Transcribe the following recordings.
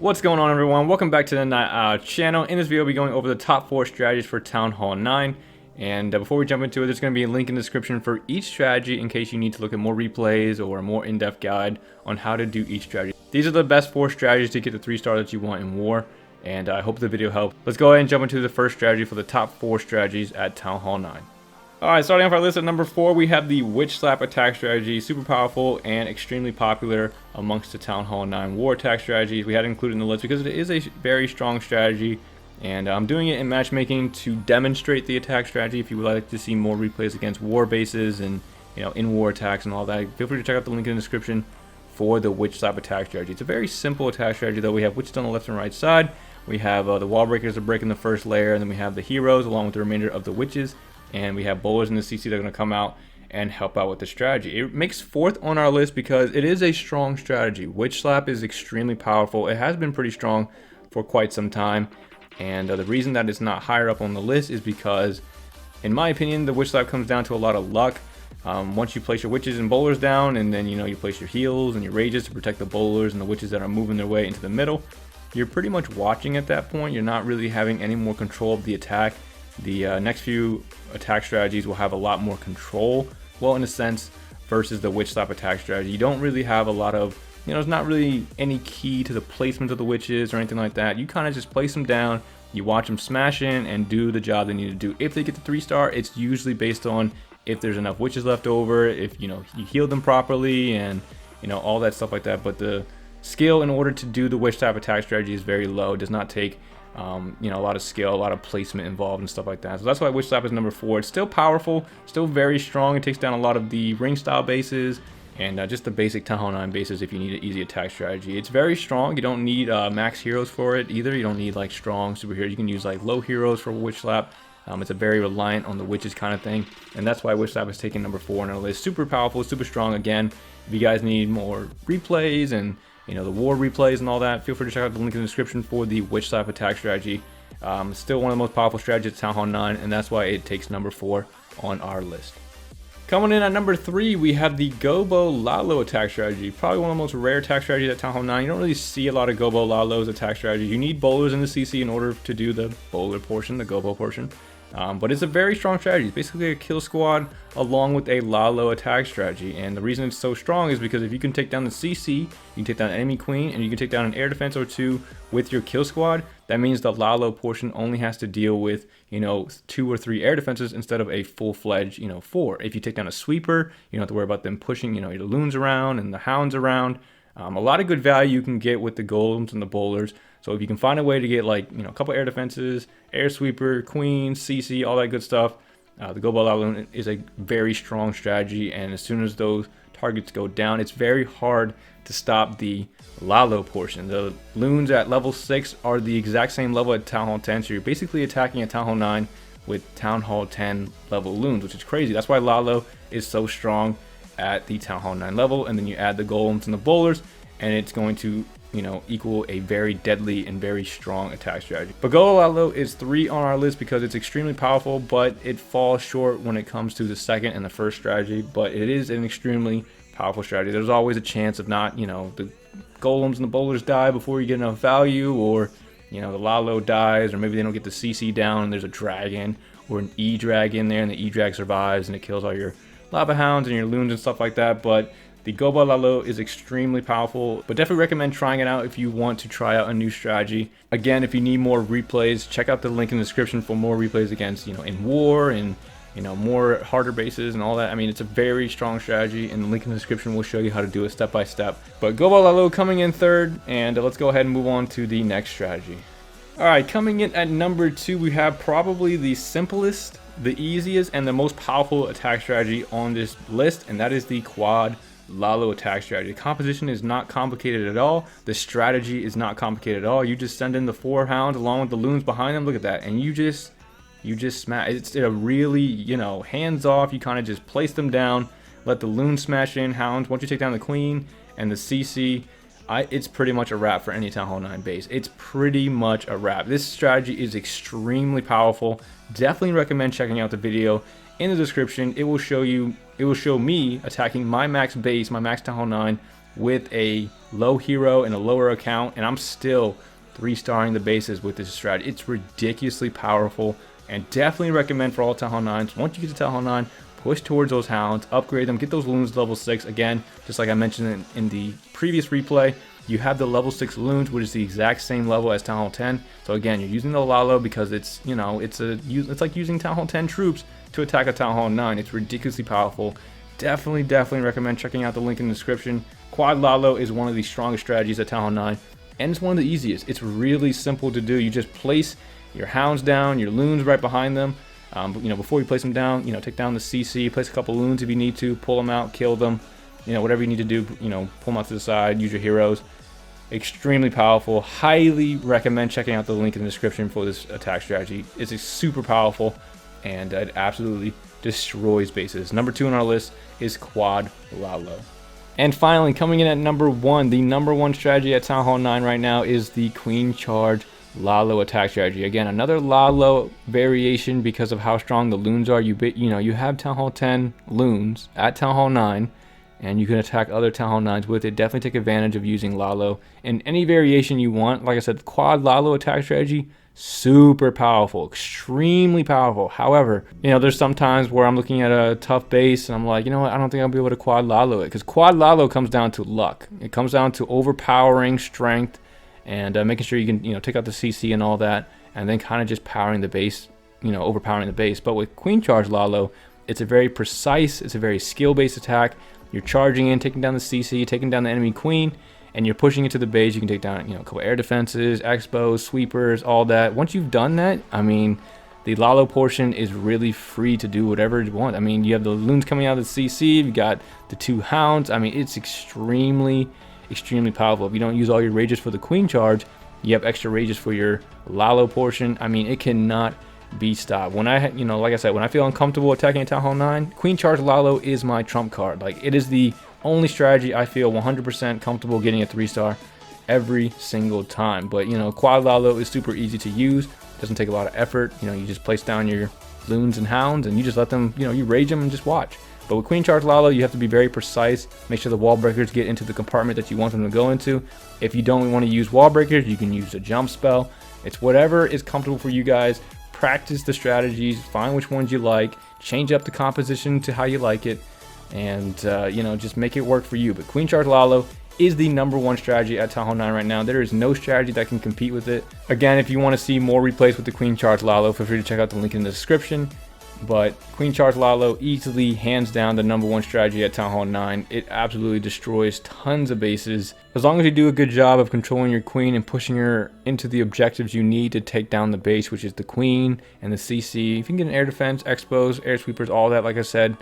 What's going on, everyone? Welcome back to the channel. In this video, we'll be going over the top 4 strategies for Town Hall 9. And before we jump into it, there's going to be a link in the description for each strategy in case you need to look at more replays or a more in-depth guide on how to do each strategy. These are the best 4 strategies to get the 3-star that you want in War, and I hope the video helped. Let's go ahead and jump into the first strategy for the top 4 strategies at Town Hall 9. Alright, starting off our list at number 4, we have the Witch Slap attack strategy. Super powerful and extremely popular amongst the Town Hall 9 war attack strategies. We had it included in the list because it is a very strong strategy, and I'm doing it in matchmaking to demonstrate the attack strategy. If you would like to see more replays against war bases and in war attacks and all that, feel free to check out the link in the description for the Witch Slap attack strategy. It's a very simple attack strategy, though. We have witches on the left and right side. We have the wall breakers are breaking the first layer, and then we have the heroes along with the remainder of the witches. And we have bowlers in the CC that are going to come out and help out with the strategy. It makes 4th on our list because it is a strong strategy. Witch Slap is extremely powerful. It has been pretty strong for quite some time. And the reason that it's not higher up on the list is because, in my opinion, the Witch Slap comes down to a lot of luck. Once you place your witches and bowlers down, and then you place your heals and your rages to protect the bowlers and the witches that are moving their way into the middle, you're pretty much watching at that point. You're not really having any more control of the attack. The next few attack strategies will have a lot more control, well, in a sense, versus the Witch Slap attack strategy. You don't really have a lot of, there's not really any key to the placement of the witches or anything like that. You kind of just place them down, you watch them smash in and do the job they need to do. If they get the 3-star, it's usually based on if there's enough witches left over, if you heal them properly, and all that stuff like that. But the skill in order to do the Witch Slap attack strategy is very low. It does not take a lot of skill, a lot of placement involved and stuff like that. So that's why Witch Slap is number 4. It's still powerful, still very strong. It takes down a lot of the ring style bases and just the basic Town Hall 9 bases if you need an easy attack strategy. It's very strong. You don't need max heroes for it either. You don't need like strong superheroes. You can use like low heroes for Witch Slap. It's a very reliant on the witches kind of thing, and that's why Witch Slap is taking number 4 on our list. Super powerful, super strong. Again, if you guys need more replays and the war replays and all that, feel free to check out the link in the description for the Witch Slap attack strategy. Still one of the most powerful strategies at Town Hall 9, and that's why it takes number 4 on our list. Coming in at number 3, we have the Gobo Lalo attack strategy. Probably one of the most rare attack strategies at Town Hall 9. You don't really see a lot of Gobo Lalo's attack strategy. You need bowlers in the CC in order to do the bowler portion, the Gobo portion. But it's a very strong strategy. It's basically a kill squad along with a Lalo attack strategy. And the reason it's so strong is because if you can take down the CC, you can take down an enemy queen, and you can take down an air defense or 2 with your kill squad. That means the Lalo portion only has to deal with 2 or 3 air defenses instead of a full-fledged 4. If you take down a sweeper, you don't have to worry about them pushing your loons around and the hounds around. A lot of good value you can get with the golems and the bowlers. So if you can find a way to get like a couple air defenses, air sweeper, queen, CC, all that good stuff, the Gobo Lalo is a very strong strategy. And as soon as those targets go down, it's very hard to stop the Lalo portion. The loons at level 6 are the exact same level at Town Hall 10, so you're basically attacking at Town Hall 9 with Town Hall 10 level loons, which is crazy. That's why Lalo is so strong at the Town Hall 9 level. And then you add the golems and the bowlers, and it's going to equal a very deadly and very strong attack strategy. But Gobo Lalo is 3 on our list because it's extremely powerful, but it falls short when it comes to the second and the first strategy. But it is an extremely powerful strategy. There's always a chance of not, the golems and the bowlers die before you get enough value, or the Lalo dies, or maybe they don't get the CC down and there's a dragon or an E-drag in there, and the E-drag survives and it kills all your lava hounds and your loons and stuff like that. But the Gobo Lalo is extremely powerful, but definitely recommend trying it out if you want to try out a new strategy. Again, if you need more replays, check out the link in the description for more replays against, in war and, more harder bases and all that. I mean, it's a very strong strategy, and the link in the description will show you how to do it step by step. But Gobo Lalo coming in 3rd, and let's go ahead and move on to the next strategy. Alright, coming in at number 2, we have probably the simplest, the easiest, and the most powerful attack strategy on this list, and that is the Quad Lalo attack strategy. The composition is not complicated at all. The strategy is not complicated at all. You just send in the 4 hounds along with the loons behind them. Look at that, and you just smash. It's a really hands off. You kind of just place them down, let the loons smash in hounds. Once you take down the queen and the CC, it's pretty much a wrap for any Town Hall 9 base. It's pretty much a wrap. This strategy is extremely powerful. Definitely recommend checking out the video in the description. It will show me attacking my max base, my max Town Hall 9 with a low hero and a lower account, and I'm still 3-starring the bases with this strategy. It's ridiculously powerful, and definitely recommend for all Town Hall 9s. Once you get to Town Hall 9, push towards those hounds, upgrade them, get those loons level 6. Again, just like I mentioned in the previous replay, you have the level 6 loons, which is the exact same level as Town Hall 10. So again, you're using the Lalo because it's, you know, it's like using Town Hall 10 troops to attack a Town Hall 9. It's ridiculously powerful. Definitely recommend checking out the link in the description. Quad Lalo is one of the strongest strategies at Town Hall 9, and it's one of the easiest. It's really simple to do. You just place your hounds down, your loons right behind them. You know, before you place them down, you know, take down the CC, place a couple loons if you need to, pull them out, kill them, you know, whatever you need to do, you know, pull them out to the side, use your heroes. Extremely powerful. Highly recommend checking out the link in the description for this attack strategy. It's super powerful, and it absolutely destroys bases. Number 2 on our list is Quad Lalo. And finally, coming in at number 1, the number 1 strategy at Town Hall 9 right now is the Queen Charge Lalo attack strategy. Again, another Lalo variation because of how strong the loons are. You know, you have Town Hall 10 loons at Town Hall 9, and you can attack other Town Hall 9s with it. Definitely take advantage of using Lalo in any variation you want. Like I said, Quad Lalo attack strategy, super powerful, extremely powerful. However, you know, there's some times where I'm looking at a tough base and I'm like, you know what, I don't think I'll be able to Quad Lalo it, because Quad Lalo comes down to luck. It comes down to overpowering strength and making sure you can, you know, take out the CC and all that, and then kind of just powering the base, you know, overpowering the base. But with Queen Charge Lalo, it's a very precise, it's a very skill-based attack. You're charging in, taking down the CC, taking down the enemy queen, and you're pushing into the base. You can take down, you know, a couple air defenses, expos, sweepers, all that. Once you've done that, I mean, the Lalo portion is really free to do whatever you want. I mean, you have the loons coming out of the CC, you got the 2 hounds. I mean, it's extremely powerful. If you don't use all your rages for the queen charge, you have extra rages for your Lalo portion. I mean, it cannot be stopped. When I, you know, like I said, when I feel uncomfortable attacking a Town Hall 9, Queen Charge Lalo is my trump card. Like, it is the only strategy I feel 100% comfortable getting a 3-star every single time. But, you know, Quad Lalo is super easy to use. Doesn't take a lot of effort. You know, you just place down your loons and hounds and you just let them, you know, you rage them and just watch. But with Queen Charge Lalo, you have to be very precise. Make sure the wall breakers get into the compartment that you want them to go into. If you don't want to use wall breakers, you can use a jump spell. It's whatever is comfortable for you guys. Practice the strategies, find which ones you like, change up the composition to how you like it, and you know, just make it work for you. But Queen Charge Lalo is the number 1 strategy at Town Hall 9 right now. There is no strategy that can compete with it. Again, if you want to see more replays with the Queen Charge Lalo, feel free to check out the link in the description. But Queen Charge Lalo, easily, hands down, the number 1 strategy at Town Hall 9. It absolutely destroys tons of bases. As long as you do a good job of controlling your queen and pushing her into the objectives you need to take down the base, which is the queen and the CC. If you can get an air defense, expos, air sweepers, all that, like I said,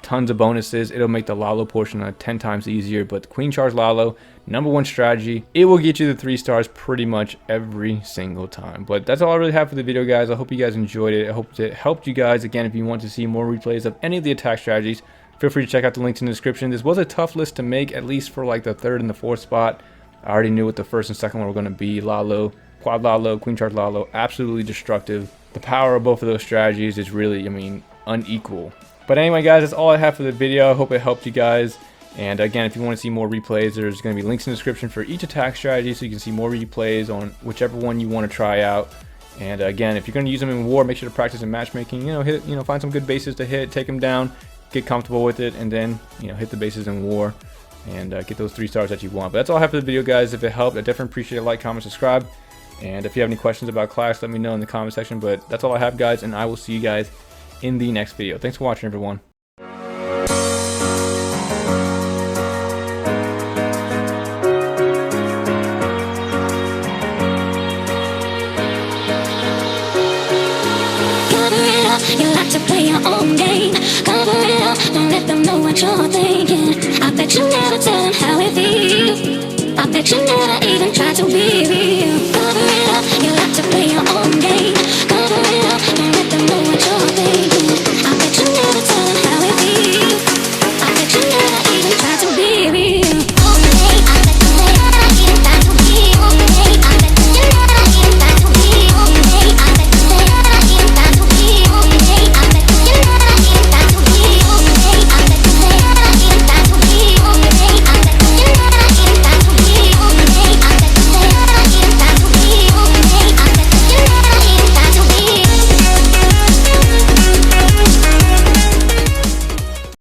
tons of bonuses. It'll make the Lalo portion 10 times easier. But the Queen Charge Lalo, number 1 strategy, it will get you the 3 stars pretty much every single time. But that's all I really have for the video, guys. I hope you guys enjoyed it. I hope it helped you guys. Again, if you want to see more replays of any of the attack strategies, feel free to check out the links in the description. This was a tough list to make, at least for like the 3rd and the 4th spot. I already knew what the 1st and 2nd one were going to be. Lalo, Quad Lalo, Queen Charge Lalo, absolutely destructive. The power of both of those strategies is really, I mean, unequal. But anyway, guys, that's all I have for the video. I hope it helped you guys. And again, if you want to see more replays, there's going to be links in the description for each attack strategy, so you can see more replays on whichever one you want to try out. And again, if you're going to use them in war, make sure to practice in matchmaking. You know, find some good bases to hit, take them down, get comfortable with it, and then, you know, hit the bases in war and get those 3 stars that you want. But that's all I have for the video, guys. If it helped, I definitely appreciate a like, comment, subscribe. And if you have any questions about class, let me know in the comment section. But that's all I have, guys, and I will see you guys in the next video. Thanks for watching, everyone. You like to play your own game. Cover it up, don't let them know what you're thinking. I bet you never tell them how it feels. I bet you never even try to be real. Cover it up, you like to play your own game.